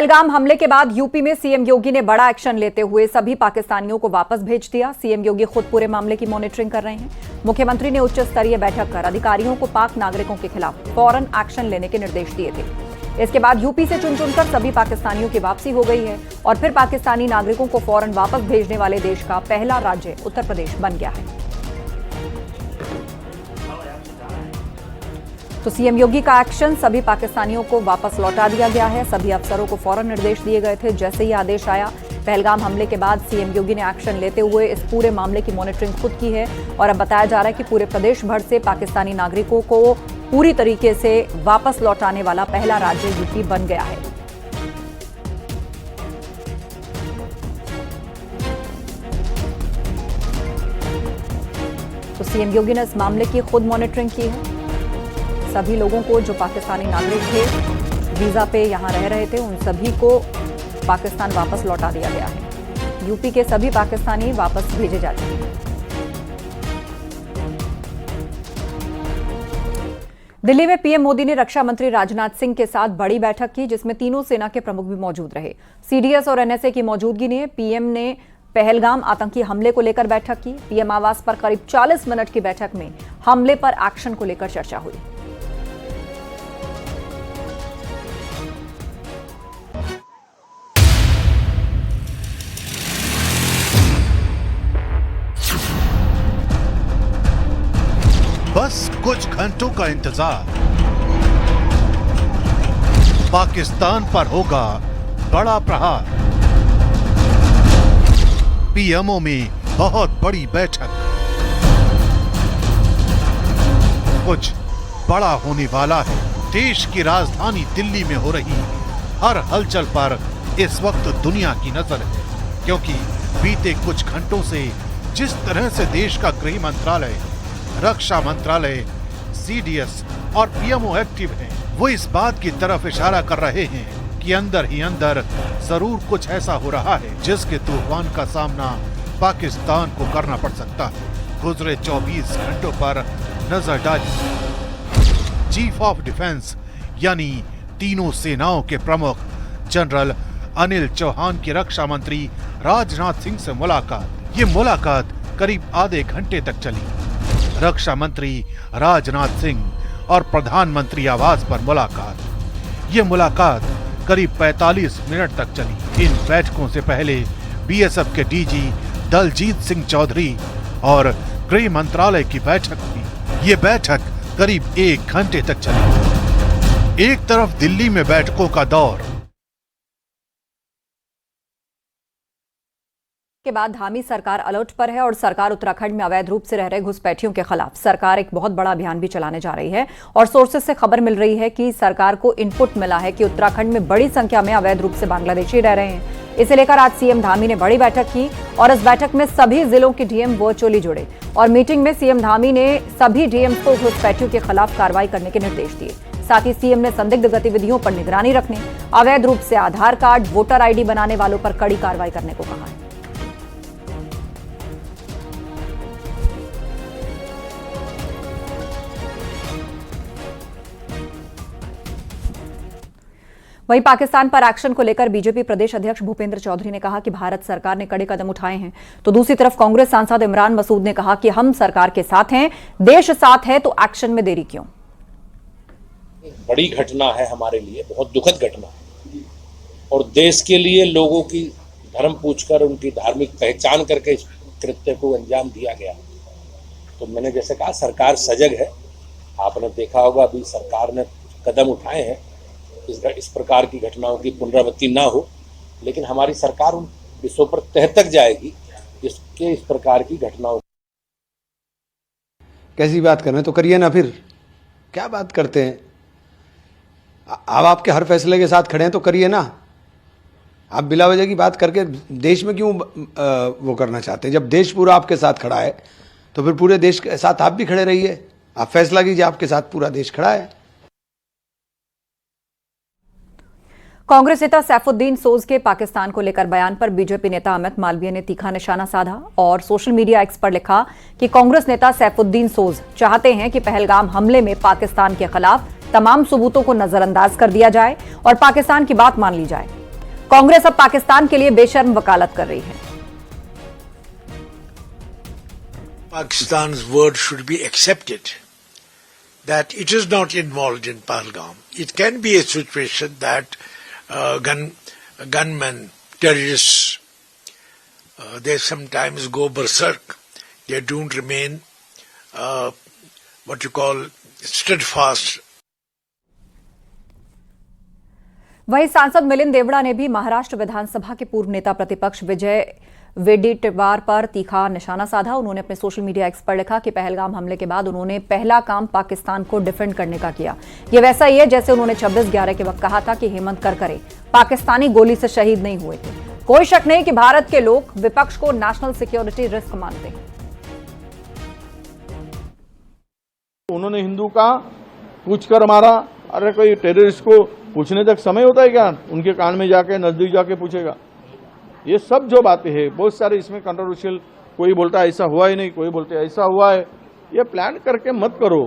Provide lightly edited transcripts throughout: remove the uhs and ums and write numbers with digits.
पहलगाम हमले के बाद यूपी में सीएम योगी ने बड़ा एक्शन लेते हुए सभी पाकिस्तानियों को वापस भेज दिया। सीएम योगी खुद पूरे मामले की मॉनिटरिंग कर रहे हैं। मुख्यमंत्री ने उच्च स्तरीय बैठक कर अधिकारियों को पाक नागरिकों के खिलाफ फौरन एक्शन लेने के निर्देश दिए थे। इसके बाद यूपी से चुन चुनकर सभी पाकिस्तानियों की वापसी हो गई है और फिर पाकिस्तानी नागरिकों को फौरन वापस भेजने वाले देश का पहला राज्य उत्तर प्रदेश बन गया है। तो सीएम योगी का एक्शन, सभी पाकिस्तानियों को वापस लौटा दिया गया है। सभी अफसरों को फौरन निर्देश दिए गए थे। जैसे ही आदेश आया, पहलगाम हमले के बाद सीएम योगी ने एक्शन लेते हुए इस पूरे मामले की मॉनिटरिंग खुद की है और अब बताया जा रहा है कि पूरे प्रदेश भर से पाकिस्तानी नागरिकों को पूरी तरीके से वापस लौटाने वाला पहला राज्य यूपी बन गया है। तो सीएम योगी ने इस मामले की खुद मॉनिटरिंग की है। सभी लोगों को जो पाकिस्तानी नागरिक थे, वीजा पे यहां रह रहे थे, उन सभी को पाकिस्तान वापस लौटा दिया गया है। यूपी के सभी पाकिस्तानी वापस भेजे जा चुके हैं। दिल्ली में पीएम मोदी ने रक्षा मंत्री राजनाथ सिंह के साथ बड़ी बैठक की, जिसमें तीनों सेना के प्रमुख भी मौजूद रहे। सीडीएस और एनएसए की मौजूदगी में पीएम ने पहलगाम आतंकी हमले को लेकर बैठक की। पीएम आवास पर करीब 40 मिनट की बैठक में हमले पर एक्शन को लेकर चर्चा हुई। बस कुछ घंटों का इंतजार, पाकिस्तान पर होगा बड़ा प्रहार। पीएमओ में बहुत बड़ी बैठक, कुछ बड़ा होने वाला है। देश की राजधानी दिल्ली में हो रही हर हलचल पर इस वक्त दुनिया की नजर है, क्योंकि बीते कुछ घंटों से जिस तरह से देश का गृह मंत्रालय, रक्षा मंत्रालय, सीडीएस और पीएमओ एक्टिव हैं, वो इस बात की तरफ इशारा कर रहे हैं कि अंदर ही अंदर जरूर कुछ ऐसा हो रहा है जिसके तूफान का सामना पाकिस्तान को करना पड़ सकता है। गुजरे 24 घंटों पर नजर डाली। चीफ ऑफ डिफेंस यानी तीनों सेनाओं के प्रमुख जनरल अनिल चौहान की रक्षा मंत्री राजनाथ सिंह से मुलाकात। ये मुलाकात करीब आधे घंटे तक चली। रक्षा मंत्री राजनाथ सिंह और प्रधानमंत्री आवास पर मुलाकात। ये मुलाकात करीब 45 मिनट तक चली। इन बैठकों से पहले बीएसएफ के डीजी दलजीत सिंह चौधरी और गृह मंत्रालय की बैठक हुई। ये बैठक करीब 1 घंटे तक चली। एक तरफ दिल्ली में बैठकों का दौर के बाद धामी सरकार अलर्ट पर है और सरकार उत्तराखंड में अवैध रूप से रह रहे घुसपैठियों के खिलाफ सरकार एक बहुत बड़ा अभियान भी चलाने जा रही है। और सोर्सेस से खबर मिल रही है कि सरकार को इनपुट मिला है कि उत्तराखंड में बड़ी संख्या में अवैध रूप से बांग्लादेशी रह रहे हैं। इसे लेकर आज सीएम धामी ने बड़ी बैठक की और इस बैठक में सभी जिलों के डीएम वर्चुअली जुड़े और मीटिंग में सीएम धामी ने सभी डीएम को घुसपैठियों के खिलाफ कार्रवाई करने के निर्देश दिए। साथ ही सीएम ने संदिग्ध गतिविधियों पर निगरानी रखने, अवैध रूप से आधार कार्ड, वोटर आईडी बनाने वालों पर कड़ी कार्रवाई करने को कहा है। वहीं पाकिस्तान पर एक्शन को लेकर बीजेपी प्रदेश अध्यक्ष भूपेंद्र चौधरी ने कहा कि भारत सरकार ने कड़े कदम उठाए हैं, तो दूसरी तरफ कांग्रेस सांसद इमरान मसूद ने कहा कि हम सरकार के साथ हैं, देश साथ है, तो एक्शन में देरी क्यों। बड़ी घटना है हमारे लिए, बहुत दुखद घटना है और देश के लिए लोगों की धर्म पूछकर, उनकी धार्मिक पहचान करके इस कृत्य को अंजाम दिया गया। तो मैंने जैसे कहा, सरकार सजग है। आपने देखा होगा अभी सरकार ने कदम उठाए हैं इस प्रकार की घटनाओं की पुनरावृत्ति ना हो, लेकिन हमारी सरकार उन विषयों पर तह तक जाएगी जिसके इस प्रकार की घटनाओं। कैसी बात कर रहे हैं तो करिए ना, फिर क्या बात करते हैं। अब आपके हर फैसले के साथ खड़े हैं तो करिए ना। आप बिला वजह की बात करके देश में क्यों वो करना चाहते हैं। जब देश पूरा आपके साथ खड़ा है तो फिर पूरे देश के साथ आप भी खड़े रहिए। आप फैसला कीजिए, आपके साथ पूरा देश खड़ा है। कांग्रेस नेता सैफुद्दीन सोज के पाकिस्तान को लेकर बयान पर बीजेपी नेता अमित मालवीय ने तीखा निशाना साधा और सोशल मीडिया एक्स पर लिखा कि कांग्रेस नेता सैफुद्दीन सोज चाहते हैं कि पहलगाम हमले में पाकिस्तान के खिलाफ तमाम सबूतों को नजरअंदाज कर दिया जाए और पाकिस्तान की बात मान ली जाए। कांग्रेस अब पाकिस्तान के लिए बेशर्म वकालत कर रही है। Pakistan's word should be accepted that it is not involved in Pahalgam. It can be a situation that gunmen, terrorists, they sometimes go berserk. They don't remain what you call steadfast. वहीं सांसद मिलिंद देवड़ा ने भी महाराष्ट्र विधानसभा के पूर्व नेता प्रतिपक्ष विजय वेडेट्टीवार पर तीखा निशाना साधा। उन्होंने अपने सोशल मीडिया एक्स पर लिखा कि पहलगाम हमले के बाद उन्होंने पहला काम पाकिस्तान को डिफेंड करने का किया। यह वैसा ही है जैसे उन्होंने 26/11 के वक्त कहा था कि हेमंत करकरे पाकिस्तानी गोली से शहीद नहीं हुए थे। कोई शक नहीं कि भारत के लोग विपक्ष को नेशनल सिक्योरिटी रिस्क मानते हैं। उन्होंने हिंदू का पूछकर मारा। अरे कोई टेररिस्ट को पूछने तक समय होता है क्या? उनके कान में जाके नजदीक जाके पूछेगा। ये सब जो बातें हैं बहुत सारे इसमें कंट्रोवर्शियल, कोई बोलता है ऐसा हुआ ही नहीं, कोई बोलते ऐसा हुआ है। ये प्लान करके मत करो।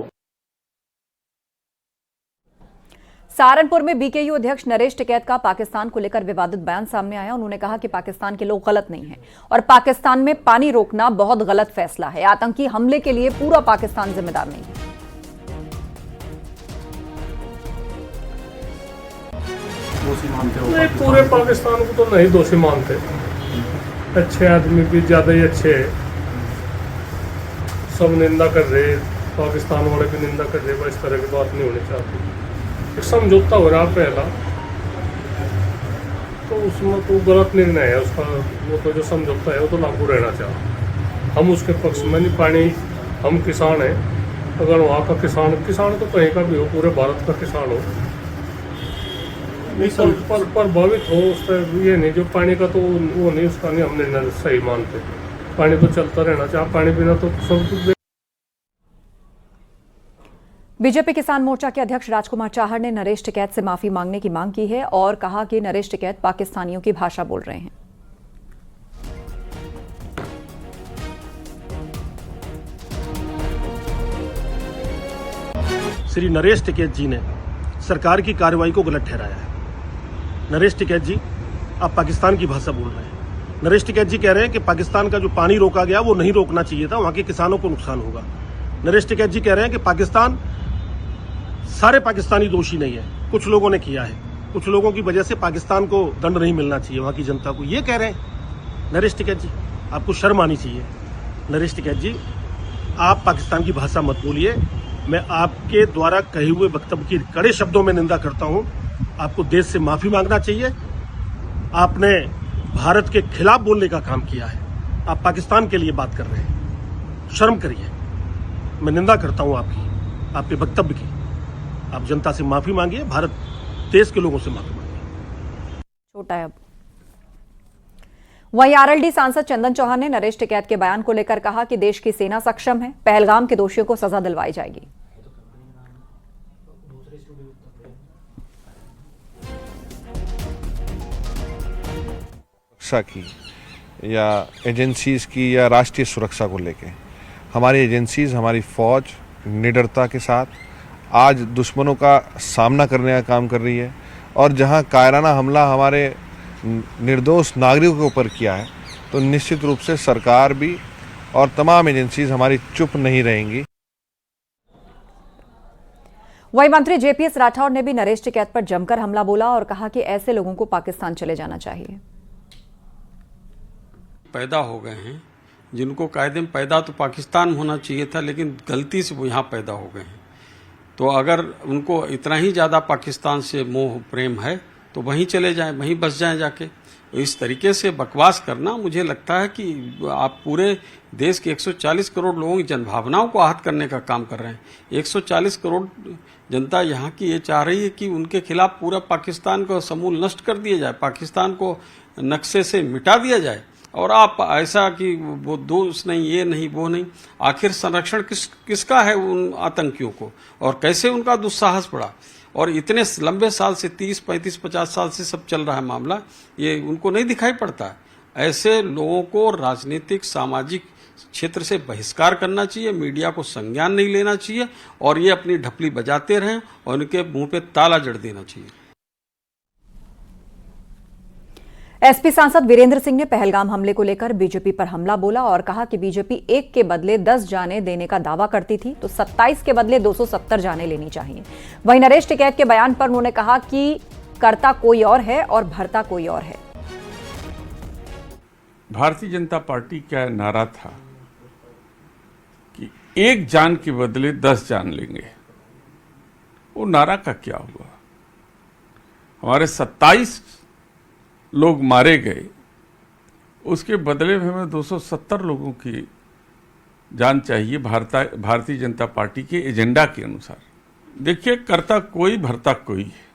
सहारनपुर में बीकेयू अध्यक्ष नरेश टिकैत का पाकिस्तान को लेकर विवादित बयान सामने आया। उन्होंने कहा कि पाकिस्तान के लोग गलत नहीं हैं और पाकिस्तान में पानी रोकना बहुत गलत फैसला है। आतंकी हमले के लिए पूरा पाकिस्तान जिम्मेदार नहीं है। नहीं, पूरे पाकिस्तान को तो नहीं दोषी मानते। अच्छे आदमी भी ज्यादा ही अच्छे हैं। सब निंदा कर रहे, पाकिस्तान वाले भी निंदा कर रहे। इस तरह की बात नहीं होनी चाहती। एक समझौता हो रहा पहला, तो उसमें तो गलत निर्णय है उसका। वो तो जो समझौता है वो तो लागू रहना चाहिए। हम उसके पक्ष में नहीं। पानी, हम किसान हैं। अगर वहाँ का किसान तो कहीं का भी हो, पूरे भारत का किसान हो, पर प्रभावित हो उससे ये नहीं। जो पानी का तो वो नहीं, उसका नहीं हमने सही मानते। पानी तो चलता रहना चाहिए। पानी बिना तो सब कुछ। बीजेपी किसान मोर्चा के अध्यक्ष राजकुमार चाहर ने नरेश टिकैत से माफी मांगने की मांग की है और कहा कि नरेश टिकैत पाकिस्तानियों की भाषा बोल रहे हैं। श्री नरेश टिकैत जी ने सरकार की कार्रवाई को गलत ठहराया है। नरेश टिकैत जी, आप पाकिस्तान की भाषा बोल रहे हैं। नरेश टिकैत जी कह रहे हैं कि पाकिस्तान का जो पानी रोका गया वो नहीं रोकना चाहिए था, वहां के किसानों को नुकसान होगा। नरेश टिकैत जी कह रहे हैं कि पाकिस्तान, सारे पाकिस्तानी दोषी नहीं है, कुछ लोगों ने किया है, कुछ लोगों की वजह से पाकिस्तान को दंड नहीं मिलना चाहिए वहां की जनता को, ये कह रहे हैं। नरेश टिकैत जी, आपको शर्म आनी चाहिए। नरेश टिकैत जी, आप पाकिस्तान की भाषा मत बोलिए। मैं आपके द्वारा कहे हुए वक्तव्य की कड़े शब्दों में निंदा करता हूं। आपको देश से माफी मांगना चाहिए। आपने भारत के खिलाफ बोलने का काम किया है। आप पाकिस्तान के लिए बात कर रहे हैं, शर्म करिए। मैं निंदा करता हूं आपके वक्तव्य की। आप जनता से माफी मांगिए, भारत देश के लोगों से माफी मांगिए। छोटा है। अब वहीं आरएलडी सांसद चंदन चौहान ने नरेश टिकैत के बयान को लेकर कहा कि देश की सेना सक्षम है, पहलगाम के दोषियों को सजा दिलवाई जाएगी। सुरक्षा की या एजेंसीज की या राष्ट्रीय सुरक्षा को लेके हमारी एजेंसीज, हमारी फौज निडरता के साथ आज दुश्मनों का सामना करने का काम कर रही है। और जहां कायराना हमला हमारे निर्दोष नागरिकों के ऊपर किया है, तो निश्चित रूप से सरकार भी और तमाम एजेंसीज हमारी चुप नहीं रहेंगी। वहीं मंत्री जेपीएस राठौर ने भी नरेश टिकैत पर जमकर हमला बोला और कहा कि ऐसे लोगों को पाकिस्तान चले जाना चाहिए। पैदा हो गए हैं जिनको कायदे में पैदा तो पाकिस्तान होना चाहिए था, लेकिन गलती से वो यहाँ पैदा हो गए हैं। तो अगर उनको इतना ही ज़्यादा पाकिस्तान से मोह प्रेम है तो वहीं चले जाएं, वहीं बस जाएं जाके। इस तरीके से बकवास करना, मुझे लगता है कि आप पूरे देश के 140 करोड़ लोगों की जनभावनाओं को आहत करने का काम कर रहे हैं। 140 करोड़ जनता यहाँ की ये चाह रही है कि उनके खिलाफ पूरा पाकिस्तान को समूल नष्ट कर दिया जाए, पाकिस्तान को नक्शे से मिटा दिया जाए। और आप ऐसा कि वो दोष नहीं, ये नहीं, वो नहीं। आखिर संरक्षण किसका है उन आतंकियों को, और कैसे उनका दुस्साहस बढ़ा। और इतने लंबे साल से 30, 35, 50 साल से सब चल रहा है मामला, ये उनको नहीं दिखाई पड़ता। ऐसे लोगों को राजनीतिक, सामाजिक क्षेत्र से बहिष्कार करना चाहिए, मीडिया को संज्ञान नहीं लेना चाहिए, और ये अपनी ढपली बजाते रहें और उनके मुंह पे ताला जड़ देना चाहिए। एसपी सांसद वीरेंद्र सिंह ने पहलगाम हमले को लेकर बीजेपी पर हमला बोला और कहा कि बीजेपी 1 के बदले 10 जानें देने का दावा करती थी तो 27 के बदले 270 जानें लेनी चाहिए। वहीं नरेश टिकैत के बयान पर उन्होंने कहा कि करता कोई और है और भरता कोई और है। भारतीय जनता पार्टी का नारा था कि 1 जान के बदले 10 जान लेंगे। वो नारा का क्या हुआ? हमारे 27 लोग मारे गए, उसके बदले में हमें 270 लोगों की जान चाहिए भारतीय जनता पार्टी के एजेंडा के अनुसार। देखिए, करता कोई भरता कोई है।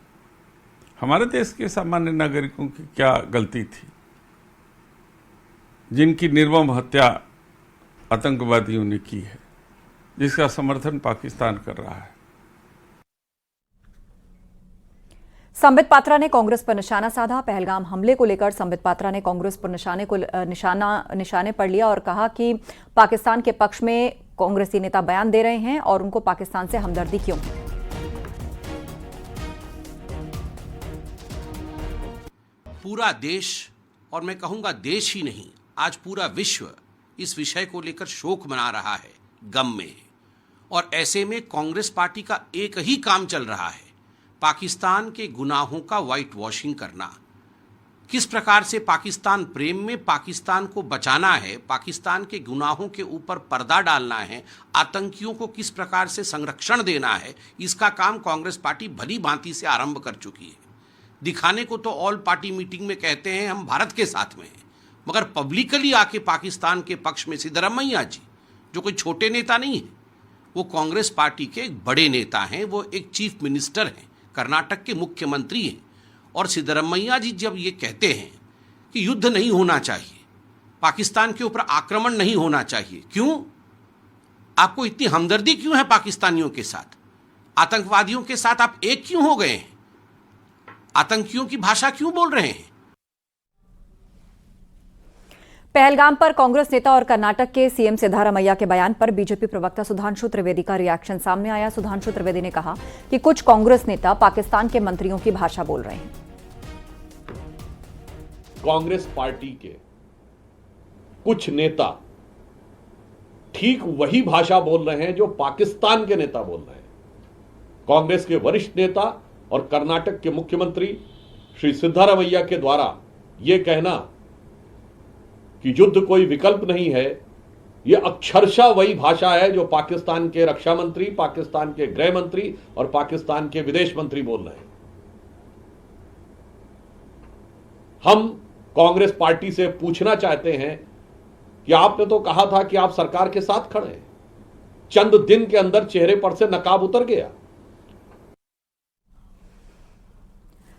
हमारे देश के सामान्य नागरिकों की क्या गलती थी जिनकी निर्मम हत्या आतंकवादियों ने की है, जिसका समर्थन पाकिस्तान कर रहा है। संबित पात्रा ने कांग्रेस पर निशाना साधा। पहलगाम हमले को लेकर संबित पात्रा ने कांग्रेस पर निशाने पर लिया और कहा कि पाकिस्तान के पक्ष में कांग्रेसी नेता बयान दे रहे हैं और उनको पाकिस्तान से हमदर्दी क्यों? पूरा देश, और मैं कहूंगा देश ही नहीं, आज पूरा विश्व इस विषय को लेकर शोक मना रहा है, गम में है। और ऐसे में कांग्रेस पार्टी का एक ही काम चल रहा है, पाकिस्तान के गुनाहों का व्हाइट वॉशिंग करना। किस प्रकार से पाकिस्तान प्रेम में पाकिस्तान को बचाना है, पाकिस्तान के गुनाहों के ऊपर पर्दा डालना है, आतंकियों को किस प्रकार से संरक्षण देना है, इसका काम कांग्रेस पार्टी भली भांति से आरंभ कर चुकी है। दिखाने को तो ऑल पार्टी मीटिंग में कहते हैं हम भारत के साथ में हैं, मगर पब्लिकली आके पाकिस्तान के पक्ष में सिद्धरमैया जी, जो कोई छोटे नेता नहीं है, वो कांग्रेस पार्टी के एक बड़े नेता हैं, वो एक चीफ मिनिस्टर हैं, कर्नाटक के मुख्यमंत्री हैं। और सिद्धरमैया जी जब ये कहते हैं कि युद्ध नहीं होना चाहिए, पाकिस्तान के ऊपर आक्रमण नहीं होना चाहिए, क्यों? आपको इतनी हमदर्दी क्यों है पाकिस्तानियों के साथ? आतंकवादियों के साथ आप एक क्यों हो गए हैं? आतंकियों की भाषा क्यों बोल रहे हैं? पहलगाम पर कांग्रेस नेता और कर्नाटक के सीएम सिद्धारमैया के बयान पर बीजेपी प्रवक्ता सुधांशु त्रिवेदी का रिएक्शन सामने आया। सुधांशु त्रिवेदी ने कहा कि कुछ कांग्रेस नेता पाकिस्तान के मंत्रियों की भाषा बोल रहे हैं। कांग्रेस पार्टी के कुछ नेता ठीक वही भाषा बोल रहे हैं जो पाकिस्तान के नेता बोल रहे हैं। कांग्रेस के वरिष्ठ नेता और कर्नाटक के मुख्यमंत्री श्री सिद्धारमैया के द्वारा यह कहना कि युद्ध कोई विकल्प नहीं है, यह अक्षरशः वही भाषा है जो पाकिस्तान के रक्षा मंत्री, पाकिस्तान के गृह मंत्री और पाकिस्तान के विदेश मंत्री बोल रहे हैं। हम कांग्रेस पार्टी से पूछना चाहते हैं कि आपने तो कहा था कि आप सरकार के साथ खड़े हैं, चंद दिन के अंदर चेहरे पर से नकाब उतर गया।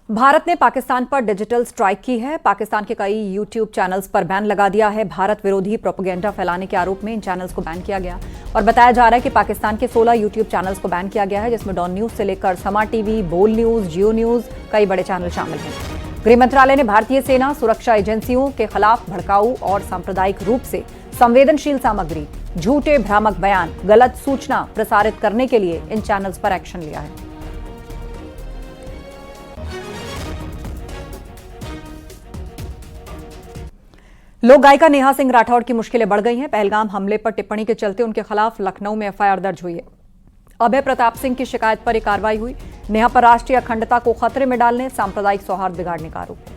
भारत ने पाकिस्तान पर डिजिटल स्ट्राइक की है। पाकिस्तान के कई यूट्यूब चैनल्स पर बैन लगा दिया है। भारत विरोधी प्रोपेगेंडा फैलाने के आरोप में इन चैनल्स को बैन किया गया और बताया जा रहा है कि पाकिस्तान के 16 यूट्यूब चैनल्स को बैन किया गया है, जिसमें डॉन न्यूज से लेकर समा टीवी, बोल न्यूज, जियो न्यूज, कई बड़े चैनल शामिल हैं। गृह मंत्रालय ने भारतीय सेना, सुरक्षा एजेंसियों के खिलाफ भड़काऊ और सांप्रदायिक रूप से संवेदनशील सामग्री, झूठे भ्रामक बयान, गलत सूचना प्रसारित करने के लिए इन चैनल्स पर एक्शन लिया है। लोक गायिका नेहा सिंह राठौड़ की मुश्किलें बढ़ गई हैं। पहलगाम हमले पर टिप्पणी के चलते उनके खिलाफ लखनऊ में एफआईआर दर्ज हुई है। अभय प्रताप सिंह की शिकायत पर यह कार्रवाई हुई। नेहा पर राष्ट्रीय अखंडता को खतरे में डालने, सांप्रदायिक सौहार्द बिगाड़ने का आरोप है।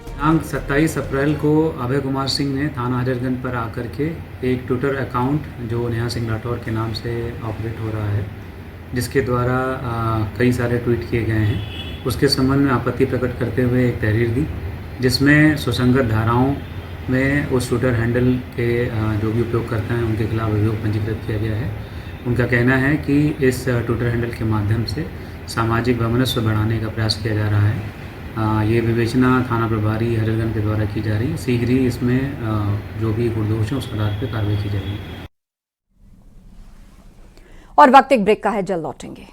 दिनांक 27 अप्रैल को अभय कुमार सिंह ने थाना हजरतगंज पर आकर के एक ट्विटर अकाउंट जो नेहा सिंह राठौड़ के नाम से ऑपरेट हो रहा है, जिसके द्वारा कई सारे ट्वीट किए गए हैं, उसके संबंध में आपत्ति प्रकट करते हुए एक तहरीर दी, जिसमें सुसंगत धाराओं में उस ट्विटर हैंडल के जो भी उपयोगकर्ता हैं उनके खिलाफ अभियोग पंजीकृत किया गया है। उनका कहना है कि इस ट्विटर हैंडल के माध्यम से सामाजिक वैमनस्य बढ़ाने का प्रयास किया जा रहा है। ये विवेचना थाना प्रभारी हजरतगंज के द्वारा की जा रही है। शीघ्र ही इसमें जो भी गुणदोष है उस आधार पर कार्रवाई की जाएगी। और वक्त एक ब्रेक का है, जल्द लौटेंगे।